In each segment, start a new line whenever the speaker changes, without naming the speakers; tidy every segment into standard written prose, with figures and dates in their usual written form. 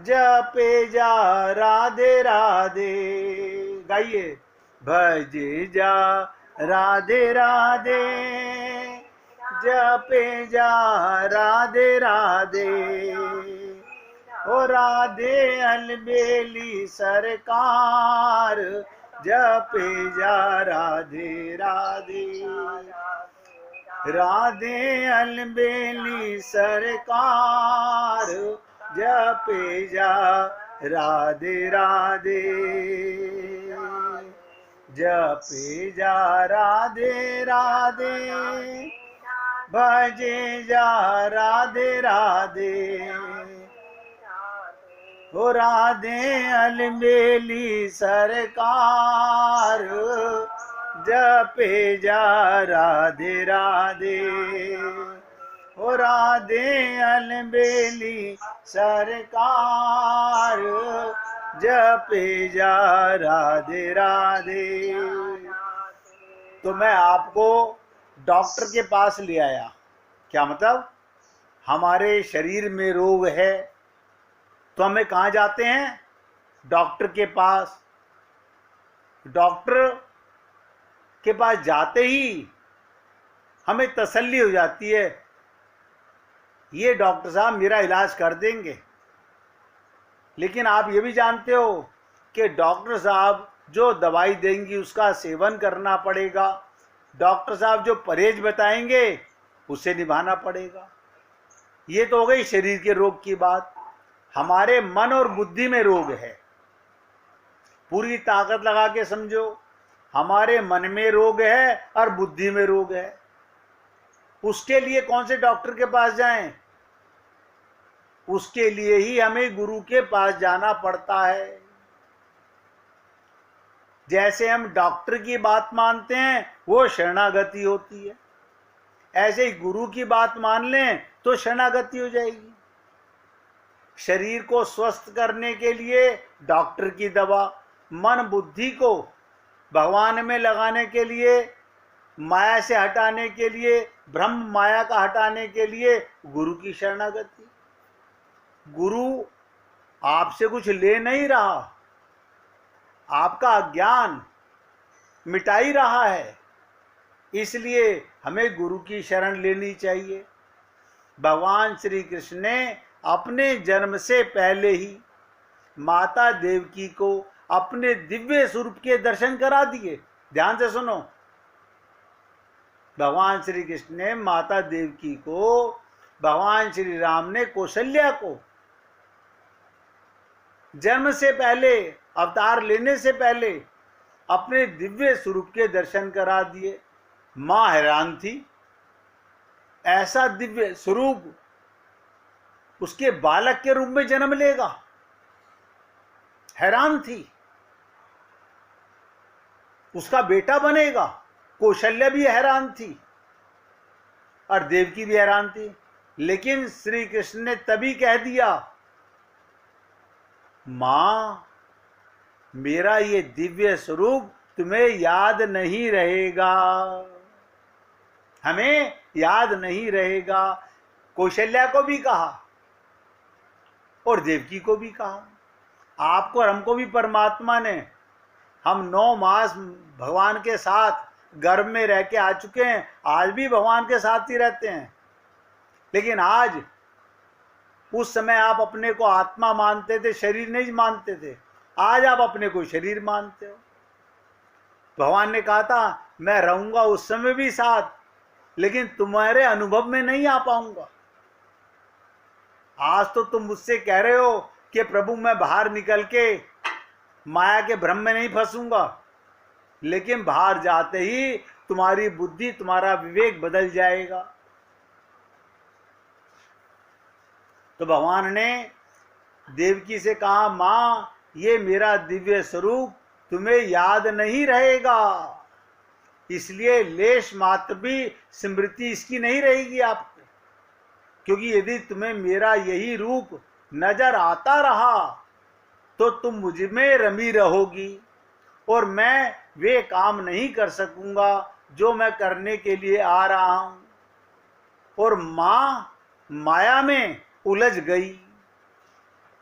जपे जा राधे राधे। गाइए। भजे जा राधे राधे, जपे जा राधे राधे। ओ राधे अलबेली सरकार, जपे जा राधे राधे। राधे अलबेली सरकार, जपे जा राधे राधे। जपे जा राधे राधे, भजे जा राधे राधे। ओ राधे अलबेली सरकार, जपे जा राधे राधे। ओ राधे अलबेली सरकार, जपे जा राधे राधे। तो मैं आपको डॉक्टर के पास ले आया। क्या मतलब? हमारे शरीर में रोग है तो हमें कहाँ जाते हैं? डॉक्टर के पास। डॉक्टर के पास जाते ही हमें तसल्ली हो जाती है, ये डॉक्टर साहब मेरा इलाज कर देंगे। लेकिन आप ये भी जानते हो कि डॉक्टर साहब जो दवाई देंगी उसका सेवन करना पड़ेगा। डॉक्टर साहब जो परहेज बताएंगे उसे निभाना पड़ेगा। ये तो हो गई शरीर के रोग की बात। हमारे मन और बुद्धि में रोग है। पूरी ताकत लगा के समझो, हमारे मन में रोग है और बुद्धि में रोग है। उसके लिए कौन से डॉक्टर के पास जाएं? उसके लिए ही हमें गुरु के पास जाना पड़ता है। जैसे हम डॉक्टर की बात मानते हैं वो शरणागति होती है, ऐसे ही गुरु की बात मान लें तो शरणागति हो जाएगी। शरीर को स्वस्थ करने के लिए डॉक्टर की दवा, मन बुद्धि को भगवान में लगाने के लिए, माया से हटाने के लिए, ब्रह्म माया का हटाने के लिए गुरु की शरणागति। गुरु आपसे कुछ ले नहीं रहा, आपका अज्ञान मिटा ही रहा है। इसलिए हमें गुरु की शरण लेनी चाहिए। भगवान श्री कृष्ण ने अपने जन्म से पहले ही माता देवकी को अपने दिव्य स्वरूप के दर्शन करा दिए। ध्यान से सुनो, भगवान श्री कृष्ण ने माता देवकी को, भगवान श्री राम ने कौशल्या को जन्म से पहले, अवतार लेने से पहले अपने दिव्य स्वरूप के दर्शन करा दिए। मां हैरान थी, ऐसा दिव्य स्वरूप उसके बालक के रूप में जन्म लेगा। हैरान थी, उसका बेटा बनेगा। कौशल्या भी हैरान थी और देवकी भी हैरान थी। लेकिन श्री कृष्ण ने तभी कह दिया, मां, मेरा ये दिव्य स्वरूप तुम्हें याद नहीं रहेगा, हमें याद नहीं रहेगा। कौशल्या को भी कहा और देवकी को भी कहा। आपको और हमको भी परमात्मा ने, हम 9 मास भगवान के साथ गर्भ में रह के आ चुके हैं, आज भी भगवान के साथ ही रहते हैं। लेकिन आज, उस समय आप अपने को आत्मा मानते थे, शरीर नहीं मानते थे। आज आप अपने को शरीर मानते हो। भगवान ने कहा था मैं रहूंगा उस समय भी साथ, लेकिन तुम्हारे अनुभव में नहीं आ पाऊंगा। आज तो तुम मुझसे कह रहे हो कि प्रभु मैं बाहर निकल के माया के भ्रम में नहीं फंसूंगा, लेकिन बाहर जाते ही तुम्हारी बुद्धि, तुम्हारा विवेक बदल जाएगा। तो भगवान ने देवकी से कहा, मां, ये मेरा दिव्य स्वरूप तुम्हें याद नहीं रहेगा, इसलिए लेश मात्र भी स्मृति इसकी नहीं रहेगी आपको। क्योंकि यदि तुम्हें मेरा यही रूप नजर आता रहा तो तुम मुझ में रमी रहोगी और मैं वे काम नहीं कर सकूंगा जो मैं करने के लिए आ रहा हूं। और मां माया में उलझ गई।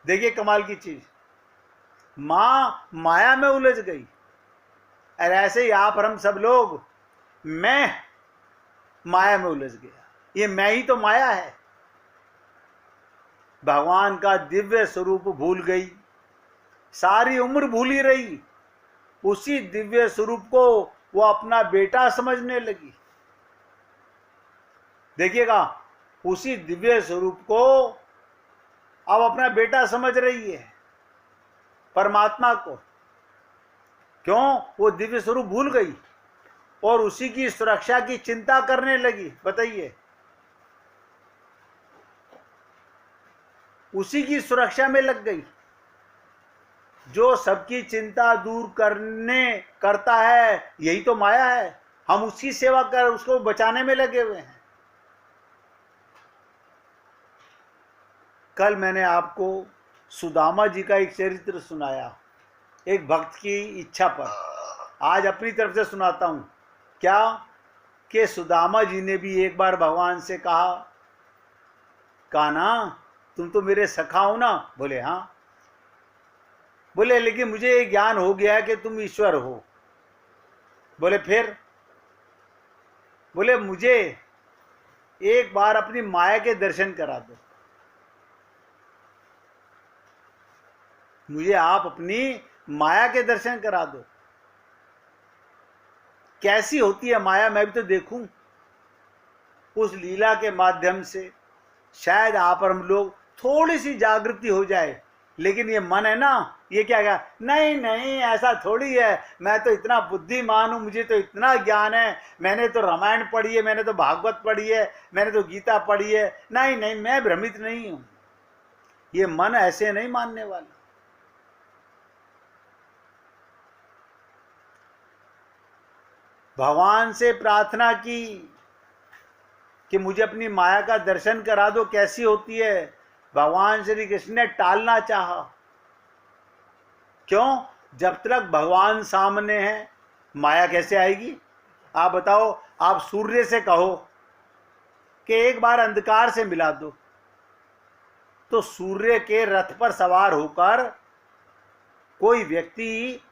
देखिए कमाल की चीज, मां माया में उलझ गई। और ऐसे ही आप और हम सब लोग मैं माया में उलझ गया। ये मैं ही तो माया है। भगवान का दिव्य स्वरूप भूल गई, सारी उम्र भूल ही रही। उसी दिव्य स्वरूप को वो अपना बेटा समझने लगी। देखिएगा, उसी दिव्य स्वरूप को अब अपना बेटा समझ रही है, परमात्मा को। क्यों? वो दिव्य स्वरूप भूल गई और उसी की सुरक्षा की चिंता करने लगी। बताइए, उसी की सुरक्षा में लग गई। जो सबकी चिंता दूर करता है, यही तो माया है। हम उसकी सेवा कर, उसको बचाने में लगे हुए हैं। कल मैंने आपको सुदामा जी का एक चरित्र सुनाया, एक भक्त की इच्छा पर। आज अपनी तरफ से सुनाता हूं। क्या कि सुदामा जी ने भी एक बार भगवान से कहा, ना तुम तो मेरे सखा हो ना? बोले हाँ। बोले लेकिन मुझे ये ज्ञान हो गया है कि तुम ईश्वर हो। बोले फिर? बोले मुझे एक बार अपनी माया के दर्शन करा दो। मुझे आप अपनी माया के दर्शन करा दो। कैसी होती है माया, मैं भी तो देखूं। उस लीला के माध्यम से शायद आप और हम लोग थोड़ी सी जागृति हो जाए। लेकिन ये मन है ना, ये क्या कहा, नहीं नहीं ऐसा थोड़ी है, मैं तो इतना बुद्धिमान हूं, मुझे तो इतना ज्ञान है, मैंने तो रामायण पढ़ी है, मैंने तो भागवत पढ़ी है, मैंने तो गीता पढ़ी है। नहीं नहीं, मैं भ्रमित नहीं हूं। ये मन ऐसे नहीं मानने वाला। भगवान से प्रार्थना की कि मुझे अपनी माया का दर्शन करा दो, कैसी होती है। भगवान श्री कृष्ण ने टालना चाहा। क्यों? जब तक भगवान सामने है, माया कैसे आएगी? आप बताओ। आप सूर्य से कहो कि एक बार अंधकार से मिला दो, तो सूर्य के रथ पर सवार होकर कोई व्यक्ति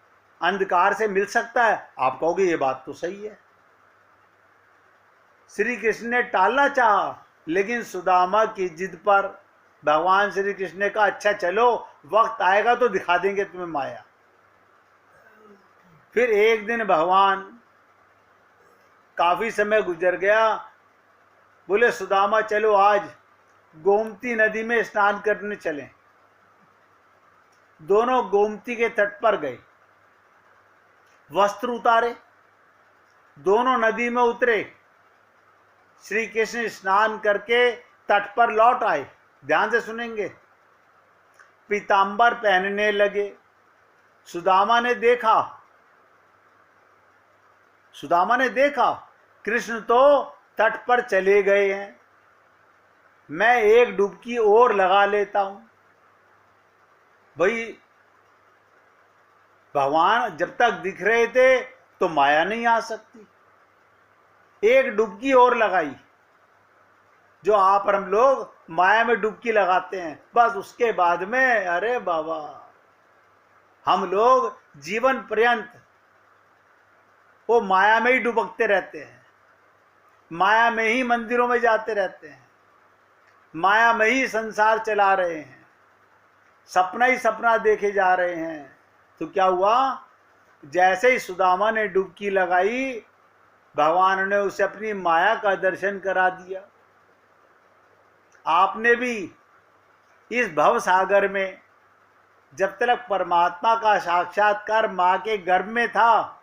अंधकार से मिल सकता है? आप कहोगे ये बात तो सही है। श्री कृष्ण ने टालना चाहा, लेकिन सुदामा की जिद पर भगवान श्री कृष्ण ने कहा, अच्छा चलो, वक्त आएगा तो दिखा देंगे तुम्हें माया। फिर एक दिन भगवान, काफी समय गुजर गया, बोले सुदामा चलो आज गोमती नदी में स्नान करने चलें। दोनों गोमती के तट पर गए, वस्त्र उतारे, दोनों नदी में उतरे। श्री कृष्ण स्नान करके तट पर लौट आए। ध्यान से सुनेंगे। पीतांबर पहनने लगे। सुदामा ने देखा कृष्ण तो तट पर चले गए हैं, मैं एक डुबकी और लगा लेता हूं। भाई, भगवान जब तक दिख रहे थे तो माया नहीं आ सकती। एक डुबकी और लगाई, जो आप और हम लोग माया में डुबकी लगाते हैं, बस उसके बाद में अरे बाबा, हम लोग जीवन पर्यंत वो माया में ही डुबकते रहते हैं, माया में ही मंदिरों में जाते रहते हैं, माया में ही संसार चला रहे हैं, सपना ही सपना देखे जा रहे हैं। तो क्या हुआ? जैसे ही सुदामा ने डुबकी लगाई, भगवान ने उसे अपनी माया का दर्शन करा दिया। आपने भी इस भव सागर में जब तक परमात्मा का साक्षात्कार मां के गर्भ में था,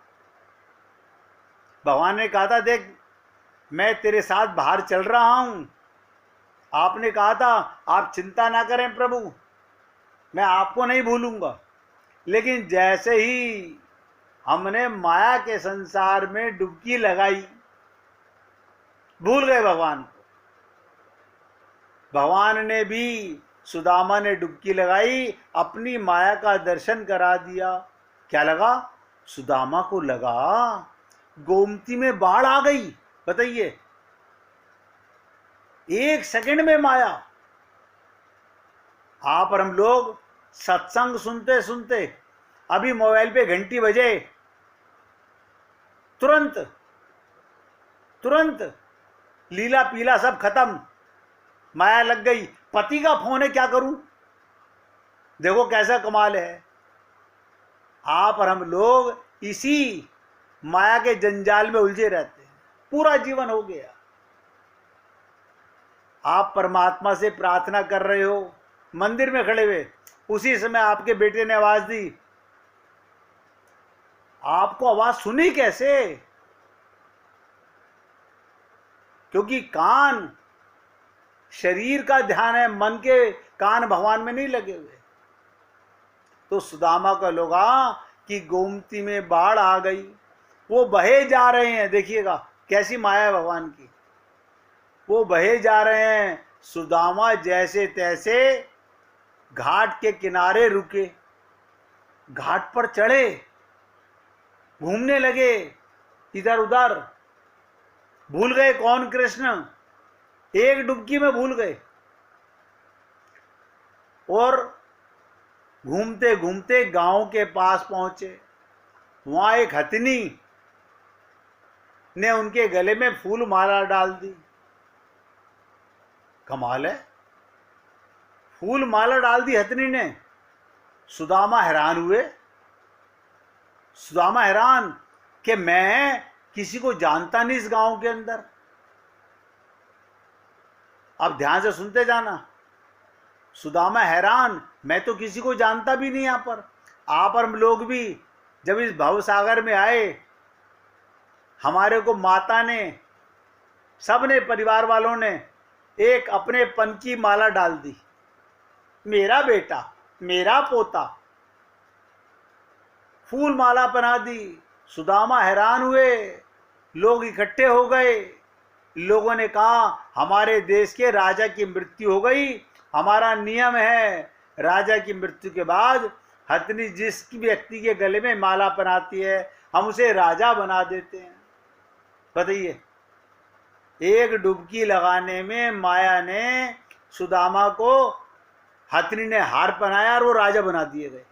भगवान ने कहा था, देख मैं तेरे साथ बाहर चल रहा हूं। आपने कहा था, आप चिंता ना करें प्रभु, मैं आपको नहीं भूलूंगा। लेकिन जैसे ही हमने माया के संसार में डुबकी लगाई, भूल गए भगवान को। भगवान ने भी, सुदामा ने डुबकी लगाई, अपनी माया का दर्शन करा दिया। क्या लगा? सुदामा को लगा गोमती में बाढ़ आ गई। बताइए, एक सेकंड में माया। आप और हम लोग सत्संग सुनते सुनते अभी मोबाइल पे घंटी बजे तुरंत तुरंत लीला पीला सब खत्म, माया लग गई। पति का फोन है, क्या करूं? देखो कैसा कमाल है। आप और हम लोग इसी माया के जंजाल में उलझे रहते हैं, पूरा जीवन हो गया। आप परमात्मा से प्रार्थना कर रहे हो, मंदिर में खड़े हुए, उसी समय आपके बेटे ने आवाज दी। आपको आवाज सुनी कैसे? क्योंकि कान शरीर का ध्यान है, मन के कान भगवान में नहीं लगे हुए। तो सुदामा का लोगा कि गोमती में बाढ़ आ गई, वो बहे जा रहे हैं। देखिएगा कैसी माया है भगवान की, वो बहे जा रहे हैं। सुदामा जैसे तैसे घाट के किनारे रुके, घाट पर चढ़े, घूमने लगे इधर उधर, भूल गए कौन कृष्ण, एक डुबकी में भूल गए। और घूमते घूमते गांव के पास पहुंचे। वहां एक हथिनी ने उनके गले में फूल माला डाल दी। कमाल है, फूल माला डाल दी हथिनी ने। सुदामा हैरान हुए। सुदामा हैरान कि मैं किसी को जानता नहीं इस गांव के अंदर। अब ध्यान से सुनते जाना। सुदामा हैरान, मैं तो किसी को जानता भी नहीं यहां पर। आप और हम लोग भी जब इस भव सागर में आए, हमारे को माता ने, सबने, परिवार वालों ने एक अपने पन की माला डाल दी। मेरा बेटा, मेरा पोता, फूल माला पहना दी। सुदामा हैरान हुए। लोग इकट्ठे हो गए। लोगों ने कहा हमारे देश के राजा की मृत्यु हो गई, हमारा नियम है राजा की मृत्यु के बाद हथनी जिस व्यक्ति के गले में माला पहनाती है हम उसे राजा बना देते हैं। बताइए, एक डुबकी लगाने में माया ने सुदामा को, हथनी ने हार पहनाया और वो राजा बना दिए गए।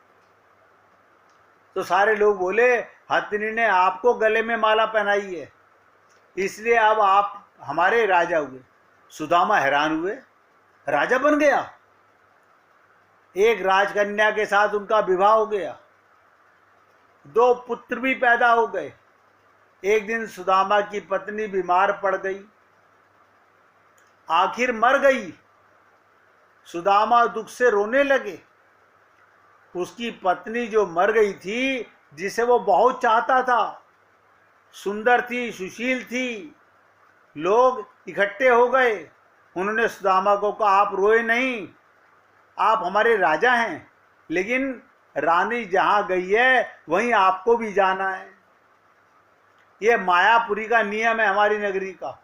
तो सारे लोग बोले हथनी ने आपको गले में माला पहनाई है, इसलिए अब आप हमारे राजा हुए। सुदामा हैरान हुए, राजा बन गया। एक राजकन्या के साथ उनका विवाह हो गया, 2 पुत्र भी पैदा हो गए। एक दिन सुदामा की पत्नी बीमार पड़ गई, आखिर मर गई। सुदामा दुख से रोने लगे। उसकी पत्नी जो मर गई थी, जिसे वो बहुत चाहता था, सुंदर थी, सुशील थी। लोग इकट्ठे हो गए। उन्होंने सुदामा को कहा आप रोए नहीं, आप हमारे राजा हैं, लेकिन रानी जहां गई है वहीं आपको भी जाना है। ये मायापुरी का नियम है हमारी नगरी का।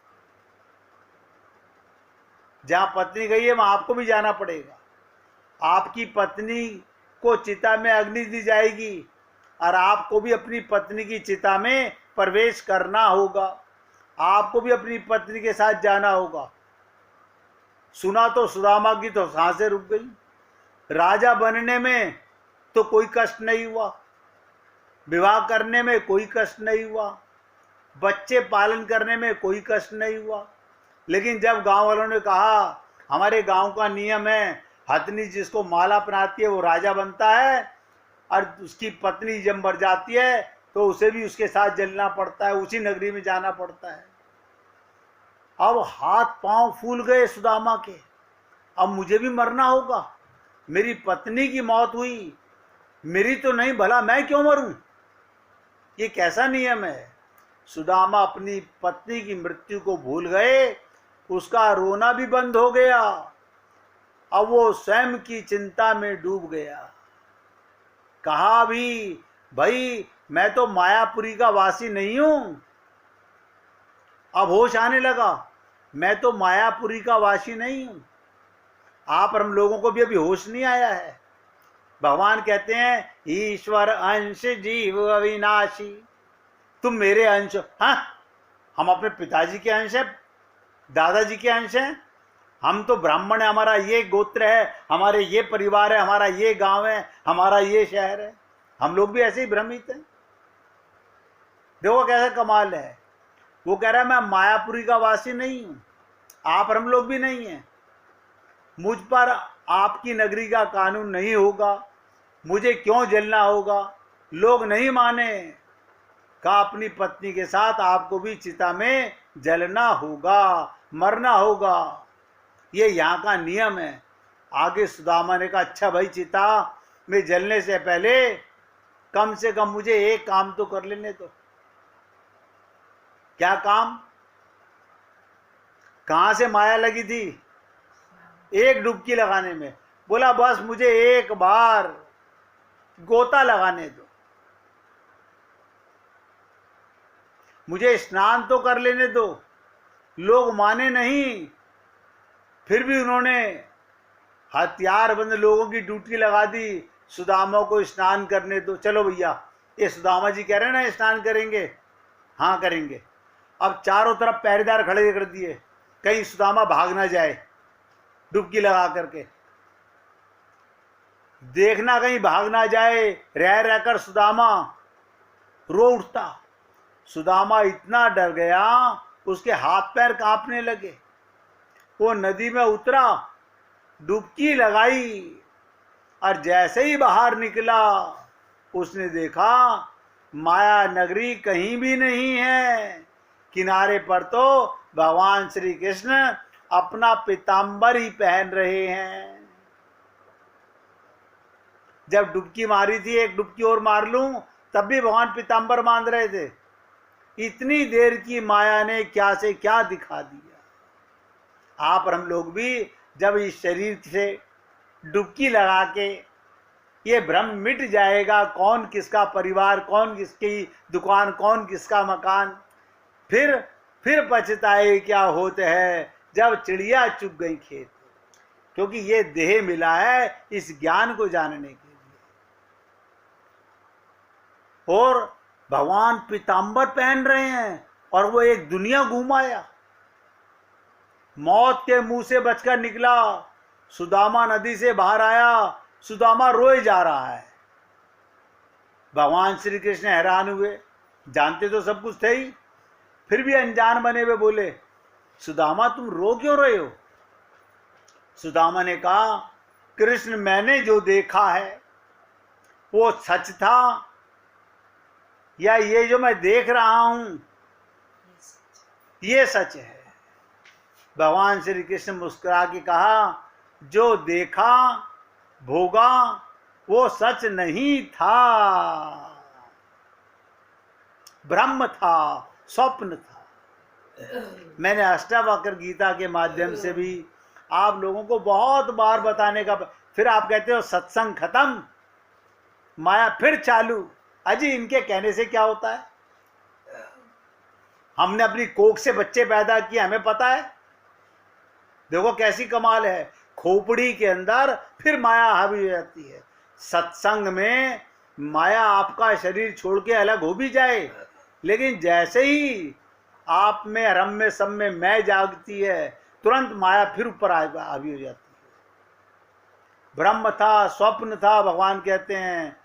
जहां पत्नी गई है वहां आपको भी जाना पड़ेगा। आपकी पत्नी को चिता में अग्नि दी जाएगी और आपको भी अपनी पत्नी की चिता में प्रवेश करना होगा। आपको भी अपनी पत्नी के साथ जाना होगा। सुना तो सुदामा की तो सांसें रुक गई। राजा बनने में तो कोई कष्ट नहीं हुआ, विवाह करने में कोई कष्ट नहीं हुआ, बच्चे पालन करने में कोई कष्ट नहीं हुआ। लेकिन जब गांव वालों ने कहा हमारे गांव का नियम है, हथनी जिसको माला पहनाती है वो राजा बनता है, और उसकी पत्नी जब मर जाती है तो उसे भी उसके साथ जलना पड़ता है, उसी नगरी में जाना पड़ता है। अब हाथ पांव फूल गए सुदामा के। अब मुझे भी मरना होगा। मेरी पत्नी की मौत हुई, मेरी तो नहीं, भला मैं क्यों मरूं? ये कैसा नियम है? सुदामा अपनी पत्नी की मृत्यु को भूल गए। उसका रोना भी बंद हो गया। अब वो स्वयं की चिंता में डूब गया। कहा भी भाई मैं तो मायापुरी का वासी नहीं हूं। अब होश आने लगा, मैं तो मायापुरी का वासी नहीं हूं। आप और हम लोगों को भी अभी होश नहीं आया है। भगवान कहते हैं ईश्वर अंश जीव अविनाशी। तुम मेरे अंश, हाँ हम अपने पिताजी के अंश हैं, दादाजी के अंश हैं, हम तो ब्राह्मण है, हमारा ये गोत्र है, हमारे ये परिवार है, हमारा ये गांव है, हमारा ये शहर है। हम लोग भी ऐसे ही भ्रमित हैं। देखो कैसा कमाल है। वो कह रहा है मैं मायापुरी का वासी नहीं हूं, आप और हम लोग भी नहीं हैं। मुझ पर आपकी नगरी का कानून नहीं होगा, मुझे क्यों जलना होगा? लोग नहीं माने, कहा अपनी पत्नी के साथ आपको भी चिता में जलना होगा, मरना होगा, ये यहाँ का नियम है। आगे सुदामा ने कहा अच्छा भाई, चिता में जलने से पहले कम से कम मुझे एक काम तो कर लेने दो। क्या काम? कहां से माया लगी थी? एक डुबकी लगाने में। बोला बस मुझे एक बार गोता लगाने दो, मुझे स्नान तो कर लेने दो। लोग माने नहीं, फिर भी उन्होंने हथियारबंद लोगों की ड्यूटी लगा दी, सुदामा को स्नान करने दो। चलो भैया, ये सुदामा जी कह रहे हैं ना स्नान करेंगे, हाँ करेंगे। अब चारों तरफ पहरेदार खड़े कर दिए, कहीं सुदामा भाग ना जाए डुबकी लगा करके, देखना कहीं भाग ना जाए। रह रहकर सुदामा रो उठता। सुदामा इतना डर गया, उसके हाथ पैर कांपने लगे। वो नदी में उतरा, डुबकी लगाई, और जैसे ही बाहर निकला उसने देखा माया नगरी कहीं भी नहीं है। किनारे पर तो भगवान श्री कृष्ण अपना पीताम्बर ही पहन रहे हैं। जब डुबकी मारी थी, एक डुबकी और मार लूं, तब भी भगवान पीताम्बर बांध रहे थे। इतनी देर की माया ने क्या से क्या दिखा दिया। आप और हम लोग भी जब इस शरीर से डुबकी लगा के ये भ्रम मिट जाएगा, कौन किसका परिवार, कौन किसकी दुकान, कौन किसका मकान, फिर पछताए क्या होते हैं जब चिड़िया चुग गई खेत। क्योंकि ये देह मिला है इस ज्ञान को जानने के लिए। और भगवान पीताम्बर पहन रहे हैं और वो एक दुनिया घुमाया। मौत के मुंह से बचकर निकला, सुदामा नदी से बाहर आया, सुदामा रोए जा रहा है। भगवान श्री कृष्ण हैरान हुए, जानते तो सब कुछ थे ही, फिर भी अनजान बने हुए बोले सुदामा तुम रो क्यों रहे हो? सुदामा ने कहा कृष्ण मैंने जो देखा है वो सच था या ये जो मैं देख रहा हूं ये सच है? भगवान श्री कृष्ण मुस्कुरा के कहा जो देखा भोगा वो सच नहीं था, ब्रह्म था, स्वप्न था। मैंने अष्टावक्र गीता के माध्यम से भी आप लोगों को बहुत बार बताने का, फिर आप कहते हो सत्संग खत्म, माया फिर चालू। अजी इनके कहने से क्या होता है? हमने अपनी कोख से बच्चे पैदा किए, हमें पता है। देखो कैसी कमाल है, खोपड़ी के अंदर फिर माया हावी हो जाती है। सत्संग में माया आपका शरीर छोड़ के अलग हो भी जाए, लेकिन जैसे ही आप में, रम में, सब में मैं जागती है, तुरंत माया फिर ऊपर हावी हो जाती है। ब्रह्म था, स्वप्न था, भगवान कहते हैं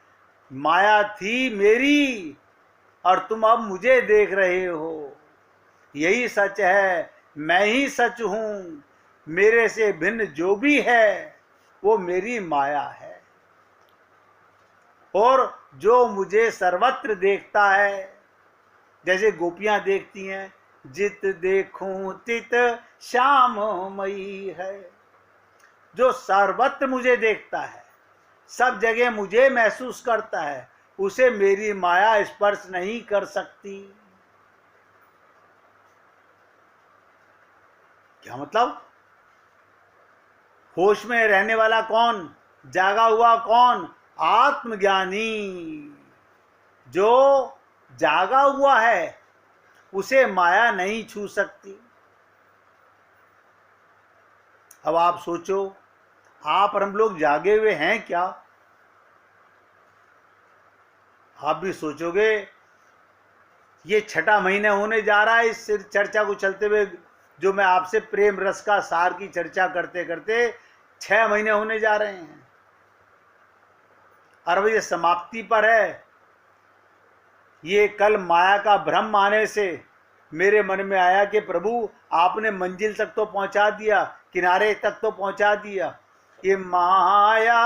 माया थी मेरी और तुम अब मुझे देख रहे हो। यही सच है, मैं ही सच हूं, मेरे से भिन्न जो भी है वो मेरी माया है। और जो मुझे सर्वत्र देखता है, जैसे गोपियां देखती हैं, जित देखूं तित श्याम मई है। जो सर्वत्र मुझे देखता है, सब जगह मुझे महसूस करता है, उसे मेरी माया स्पर्श नहीं कर सकती। क्या मतलब? होश में रहने वाला कौन? जागा हुआ कौन? आत्मज्ञानी। जो जागा हुआ है उसे माया नहीं छू सकती। अब आप सोचो, आप और हम लोग जागे हुए हैं क्या? आप भी सोचोगे ये छठा महीना होने जा रहा है इस चर्चा को चलते हुए जो मैं आपसे प्रेम रस का सार की चर्चा करते करते 6 महीने होने जा रहे हैं, और अब ये समाप्ति पर है। ये कल माया का भ्रम आने से मेरे मन में आया कि प्रभु आपने मंजिल तक तो पहुंचा दिया, किनारे तक तो पहुंचा दिया, ये माया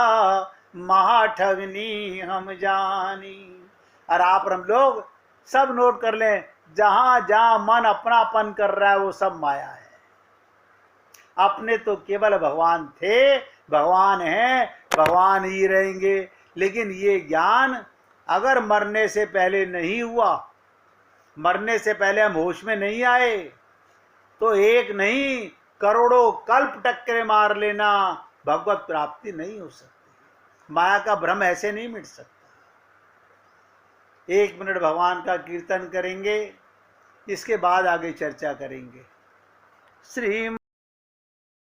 महाठगनी हम जानी। और आप हम लोग सब नोट कर लें, जहां जहां मन अपनापन कर रहा है वो सब माया है। अपने तो केवल भगवान थे, भगवान हैं, भगवान ही रहेंगे। लेकिन ये ज्ञान अगर मरने से पहले नहीं हुआ, मरने से पहले हम होश में नहीं आए, तो एक नहीं करोड़ों कल्प टक्करे मार लेना, भगवत प्राप्ति नहीं हो सकती। माया का भ्रम ऐसे नहीं मिट सकता। 1 मिनट भगवान का कीर्तन करेंगे, इसके बाद आगे चर्चा करेंगे। श्री